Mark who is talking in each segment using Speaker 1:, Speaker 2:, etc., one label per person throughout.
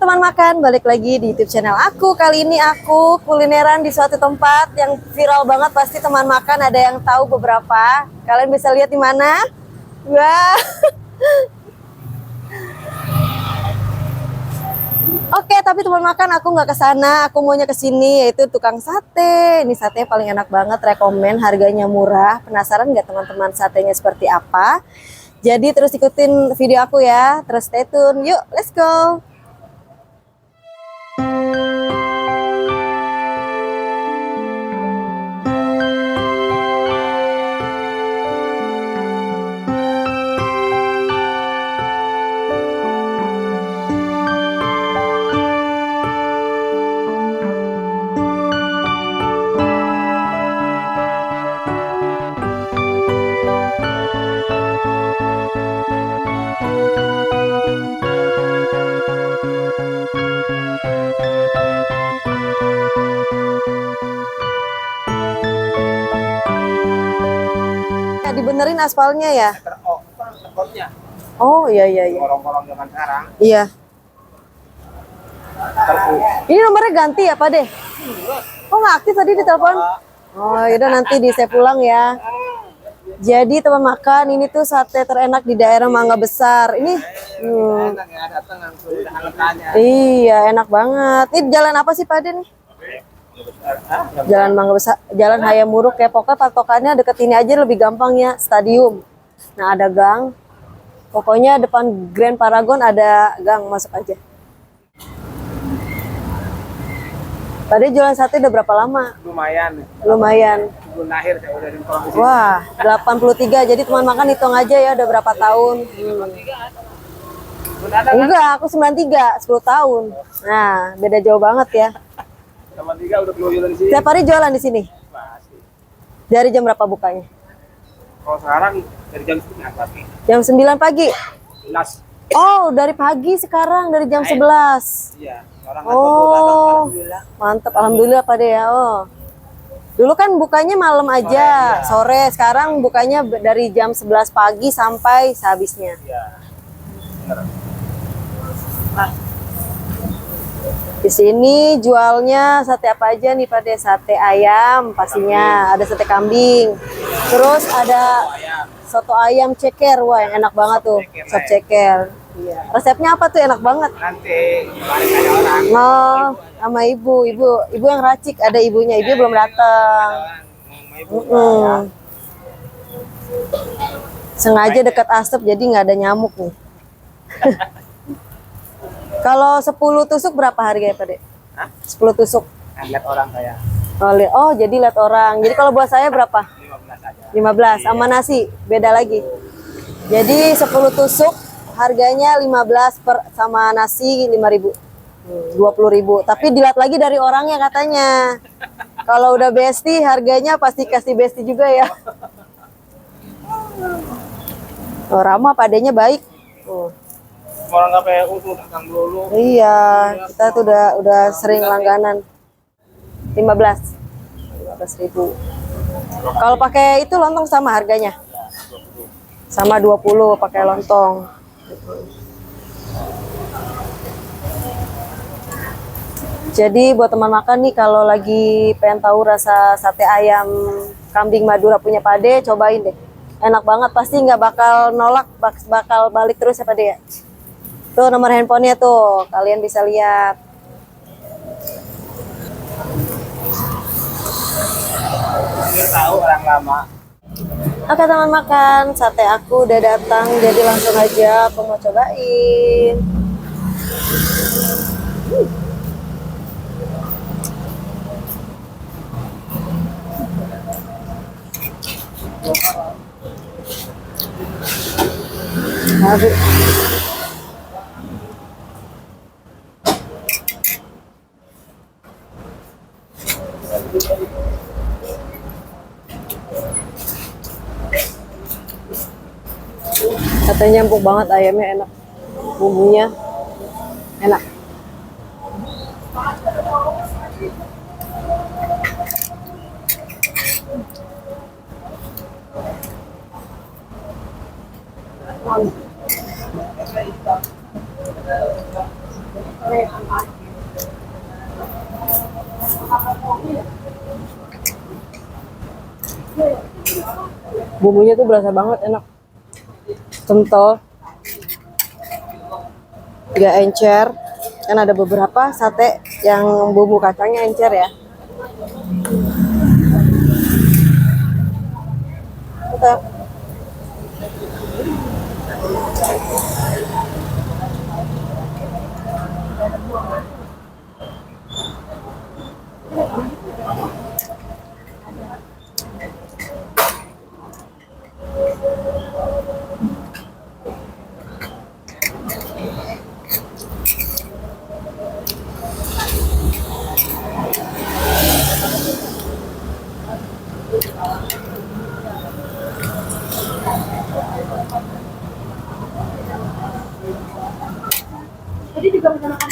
Speaker 1: teman makan, balik lagi di YouTube channel aku. Kali ini aku kulineran di suatu tempat yang viral banget. Pasti teman makan ada yang tahu beberapa. Kalian bisa lihat di mana? Wah. Oke, tapi teman makan aku nggak ke sana. Aku maunya ke sini, yaitu tukang sate. Ini satenya paling enak banget, rekomen, harganya murah. Penasaran nggak teman-teman satenya seperti apa? Jadi terus ikutin video aku ya. Terus stay tune. Yuk, let's go. Dibenerin aspalnya ya? Oh iya.
Speaker 2: Korong-korong zaman sekarang.
Speaker 1: Iya. Ini nomornya ganti ya Pak deh? Kok nggak aktif tadi di telepon? Oh yaudah nanti di saya pulang ya. Jadi teman makan, ini tuh sate terenak di daerah Mangga Besar. Ini iya enak banget. Ini jalan apa sih Pak deh nih? Jalan Mangga Besar, Jalan Hayam Muruk ya. Pokoknya patokannya deket ini aja lebih gampang ya, stadium. Nah ada gang. Pokoknya depan Grand Paragon ada gang, masuk aja. Tadi jualan sate udah berapa lama? Lumayan.
Speaker 2: Sebelum lahir saya udah di provinsi.
Speaker 1: Wah, 83. Jadi teman makan hitung aja ya udah berapa tahun. Enggak, aku 93, 10 tahun. Nah, beda jauh banget ya.
Speaker 2: Sama 3 udah jualan di sini.
Speaker 1: Tiap hari jualan di sini.
Speaker 2: Masih.
Speaker 1: Dari jam berapa bukanya?
Speaker 2: Kalau sekarang dari jam 9 pagi.
Speaker 1: Jam 9 pagi.
Speaker 2: 11.
Speaker 1: Oh, dari pagi sekarang dari jam 11.
Speaker 2: Iya, orang
Speaker 1: Oh, mantap. Alhamdulillah Pak De ya. Oh. Dulu kan bukanya malam aja, sore. Sekarang bukanya dari jam 11 pagi sampai sehabisnya.
Speaker 2: Iya. Benar.
Speaker 1: Di sini jualnya sate apa aja nih Pak De? Sate ayam pastinya, ada sate kambing. Terus ada soto ayam ceker, wah yang enak banget tuh, sop ceker. Iya. Resepnya apa tuh enak banget?
Speaker 2: Nanti kemarin ada orang.
Speaker 1: Oh, sama ibu yang racik, ada ibunya, ibu belum datang. Sengaja dekat asap jadi nggak ada nyamuk nih. Kalau 10 tusuk berapa harganya Pak De? 10 tusuk.
Speaker 2: Lihat orang saya.
Speaker 1: Oh, jadi lihat orang. Jadi kalau buat saya berapa?
Speaker 2: 15 aja.
Speaker 1: 15 sama nasi, beda lagi. Jadi 10 tusuk harganya 15 sama nasi 5.000. 20.000. Tapi dilihat lagi dari orangnya katanya. Kalau udah besti harganya pasti kasih besti juga ya. Oh, ramah Pak De-nya baik.
Speaker 2: Orang nggak pakai usul datang dulu.
Speaker 1: Iya, kita tuh udah sering langganan. 15.000. Kalau pakai itu lontong sama harganya? Sama 20 pakai lontong. Jadi buat teman makan nih kalau lagi pengen tahu rasa sate ayam kambing Madura punya Pak De, cobain deh. Enak banget, pasti nggak bakal nolak, bakal balik terus ya Pak De ya. Tuh nomor handphonenya tuh, kalian bisa lihat.
Speaker 2: Biar tahu orang lama.
Speaker 1: Oke teman makan, sate aku udah datang, jadi langsung aja aku mau cobain. Aduh. Katanya empuk banget, ayamnya enak, bumbunya enak. Bumbunya tuh berasa banget, enak, kental, gak encer. Kan ada beberapa sate yang bumbu kacangnya encer ya. Mantap.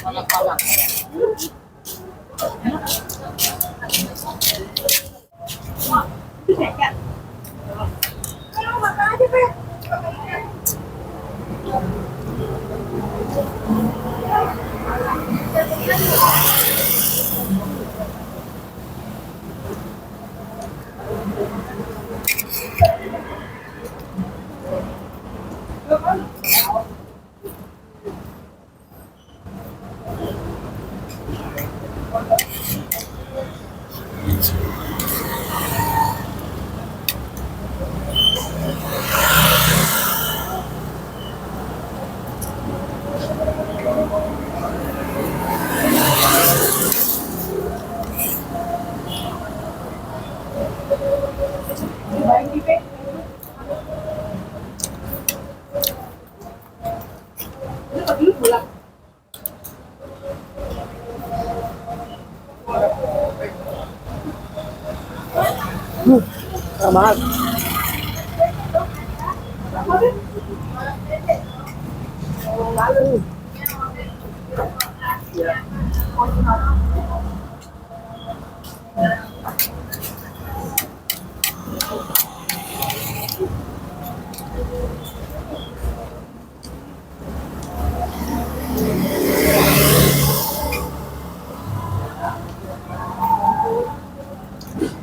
Speaker 1: Enak banget.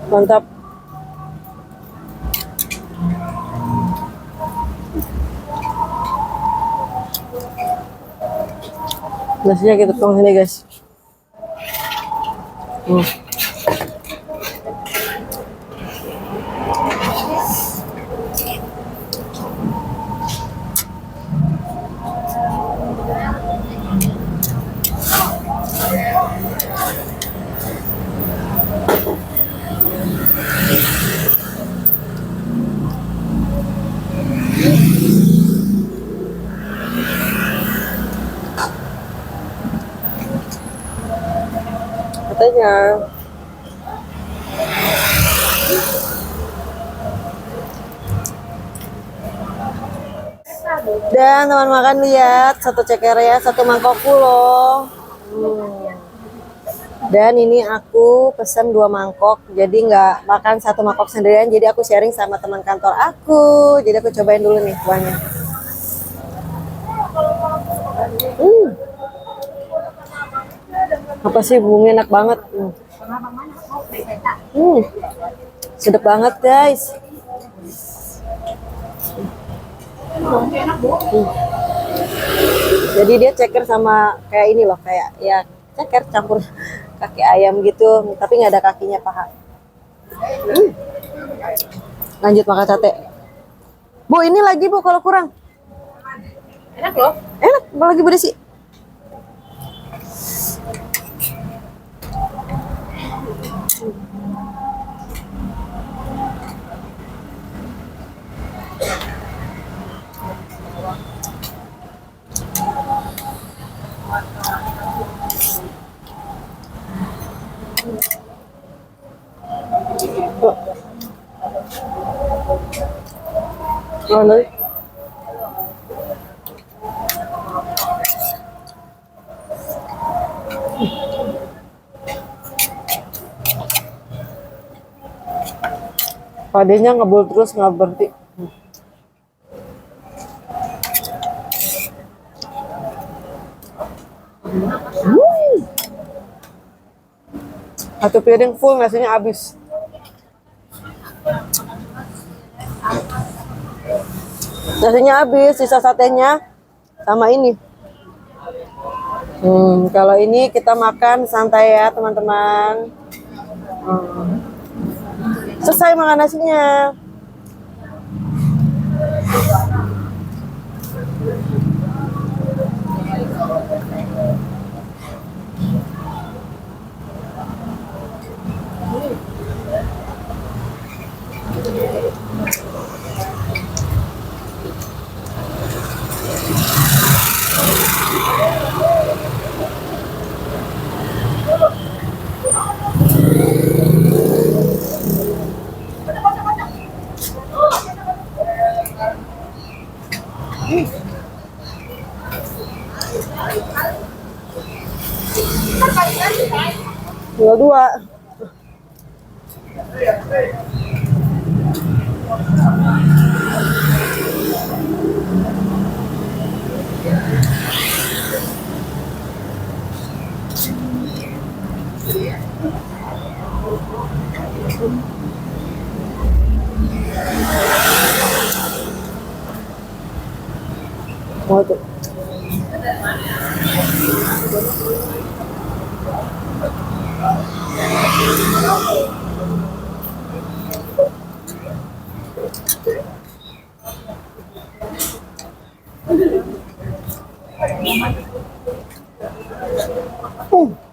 Speaker 1: Mantap. Nasinya kita tuang sini guys. Katanya. Dan teman makan, lihat satu ceker ya, satu mangkokku loh. Dan ini aku pesen 2 mangkok, jadi nggak makan satu mangkok sendirian, jadi aku sharing sama teman kantor aku. Jadi aku cobain dulu nih kuahnya. Apa sih, bumbunya enak banget. Sedap banget guys. Jadi dia ceker sama kayak ini loh, kayak ya ceker campur kaki ayam gitu, tapi nggak ada kakinya, paha. Lanjut makan sate. Bu, ini lagi Bu kalau kurang.
Speaker 2: Enak loh.
Speaker 1: Enak, lagi berisi. Oh, no. Padenya ngebul terus, nggak berhenti. Satu piring full, nasinya habis. Nasinya habis, sisa satenya sama ini. Kalau ini kita makan santai ya teman-teman. Selesai makan nasinya. Tinggal dua. Mau tuh.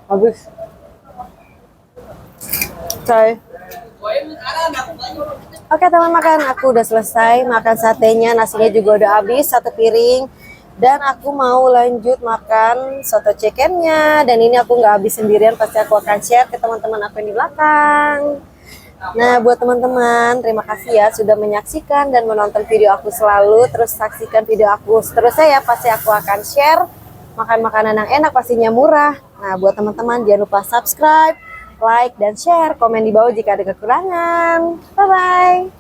Speaker 1: Habis. Selesai. Oke teman makan, aku udah selesai makan satenya, nasinya juga udah habis satu piring. Dan aku mau lanjut makan soto chickennya. Dan ini aku nggak habis sendirian, pasti aku akan share ke teman-teman aku yang di belakang. Nah buat teman-teman, terima kasih ya sudah menyaksikan dan menonton video aku selalu. Terus saksikan video aku seterusnya ya, pasti aku akan share makan makanan yang enak, pastinya murah. Nah buat teman-teman jangan lupa subscribe, like, dan share. Komen di bawah jika ada kekurangan. Bye-bye.